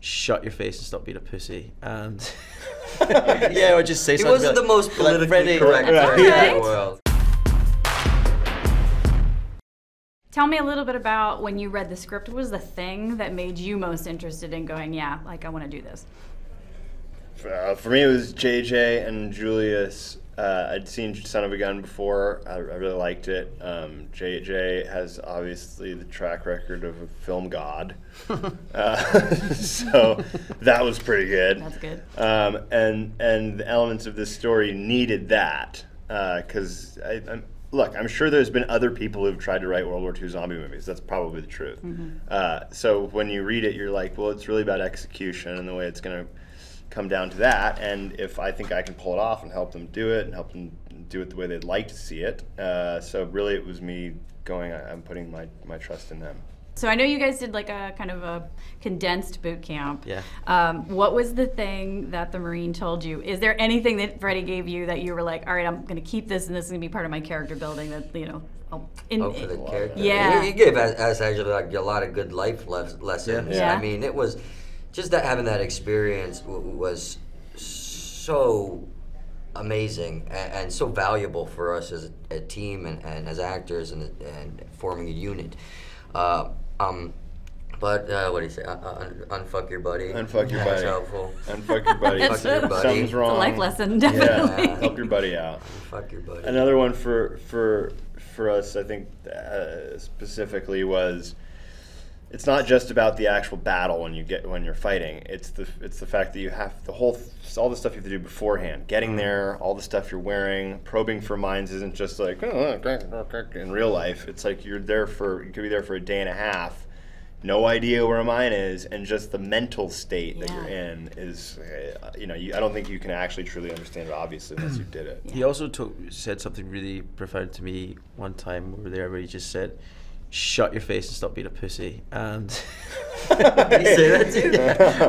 shut your face and stop being a pussy. And yeah, or just say he something. He wasn't the most politically Freddie, correct person in the world. Tell me a little bit about when you read the script. What was the thing that made you most interested in going, yeah, like I want to do this? For me, it was JJ and Julius. I'd seen Son of a Gun before. I really liked it. JJ has obviously the track record of a film god. So that was pretty good. That's good. And the elements of this story needed that. Because, look, I'm sure there's been other people who've tried to write World War II zombie movies. That's probably the truth. So when you read it, you're like, well, it's really about execution and the way it's going to come down to that, and if I think I can pull it off and help them do it and help them do it the way they'd like to see it. So really it was me going, I'm putting my trust in them. So I know you guys did like a kind of a condensed boot camp. Yeah. What was the thing that the Marine told you? Is there anything that Freddie gave you that you were like, all right, I'm going to keep this and this is going to be part of my character building that, you know, for the character? Yeah. He gave us actually like a lot of good life lessons. Yeah. I mean, it was just that having that experience was so amazing and so valuable for us as a team and as actors and forming a unit. But what do you say? Unfuck your buddy. Unfuck your buddy. That's helpful. Unfuck your buddy. Fuck your buddy. Something's wrong. It's a life lesson, definitely. Yeah, help your buddy out. Unfuck your buddy. Another one for us, I think, specifically was, it's not just about the actual battle when you're fighting. It's the fact that you have all the stuff you have to do beforehand. Getting there, all the stuff you're wearing, probing for mines isn't just like in real life. It's like you could be there for a day and a half, no idea where a mine is, and just the mental state that you're in is, I don't think you can actually truly understand it, obviously, unless you did it. He also said something really profound to me one time when we were there, where he just said, shut your face and stop being a pussy. And Did he say that too?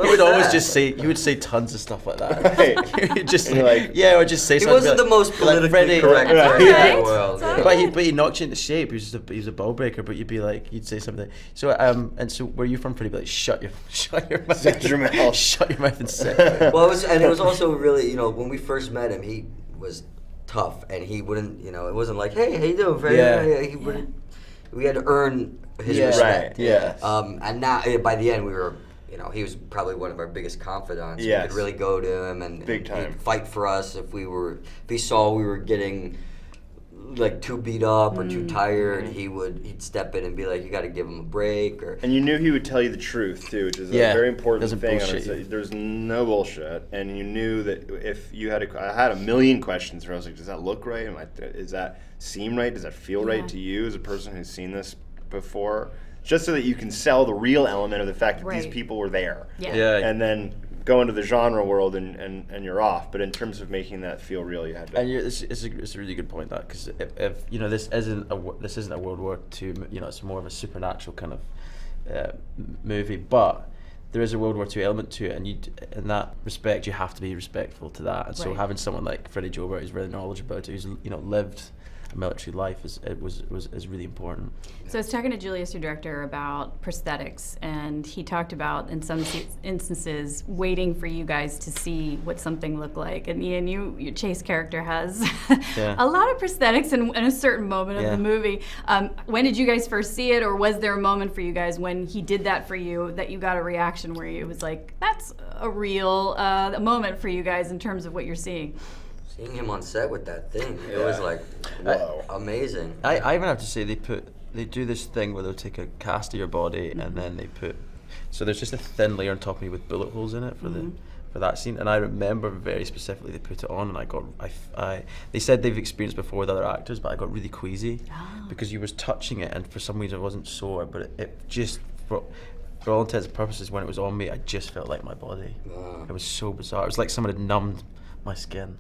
he would always just say, he would say tons of stuff like that. Right. He'd just like, yeah, or just say He something. wasn't the most politically Freddie, correct person in the world. But he knocked you into shape. He was a ball breaker. But you'd be like, you'd say something. So and so where you from? Freddie, be like, shut your mouth. Shut your mouth. Shut your mouth and sit. Well, it was also really, when we first met him, he was tough, and he wouldn't, it wasn't like, hey, how you doing, Freddie? Yeah. He wouldn't. We had to earn his respect. Right. Yeah. And now, by the end, we were, he was probably one of our biggest confidants. Yes. We could really go to him and big time he'd fight for us if he saw we were getting like too beat up or too tired. He'd step in and be like, you got to give him a break. And you knew he would tell you the truth too, which is a very important thing. There's no bullshit, and you knew that if you had I had a million questions where I was like, does that look right? Does that seem right? Does that feel right to you as a person who's seen this before? Just so that you can sell the real element of the fact that these people were there. Yeah. And then go into the genre world and you're off. But in terms of making that feel real, you had to. And it's a really good point, that, because if this isn't a World War II, it's more of a supernatural kind of movie, but there is a World War II element to it, and in that respect, you have to be respectful to that. And so having someone like Freddie Joubert who's really knowledgeable about it, who's lived a military life is really important. So I was talking to Julius, your director, about prosthetics, and he talked about, in some instances, waiting for you guys to see what something looked like. And Iain, your Chase character has a lot of prosthetics in a certain moment of the movie. When did you guys first see it, or was there a moment for you guys when he did that for you that you got a reaction where it was like, that's a real moment for you guys in terms of what you're seeing? Seeing him on set with that thing, it was like, whoa, amazing. I even have to say, they do this thing where they'll take a cast of your body and then so there's just a thin layer on top of me with bullet holes in it for that scene. And I remember very specifically they put it on, and they said they've experienced before with other actors, but I got really queasy because you was touching it, and for some reason it wasn't sore, but it just, for all intents and purposes, when it was on me, I just felt like my body. It was so bizarre. It was like someone had numbed my skin.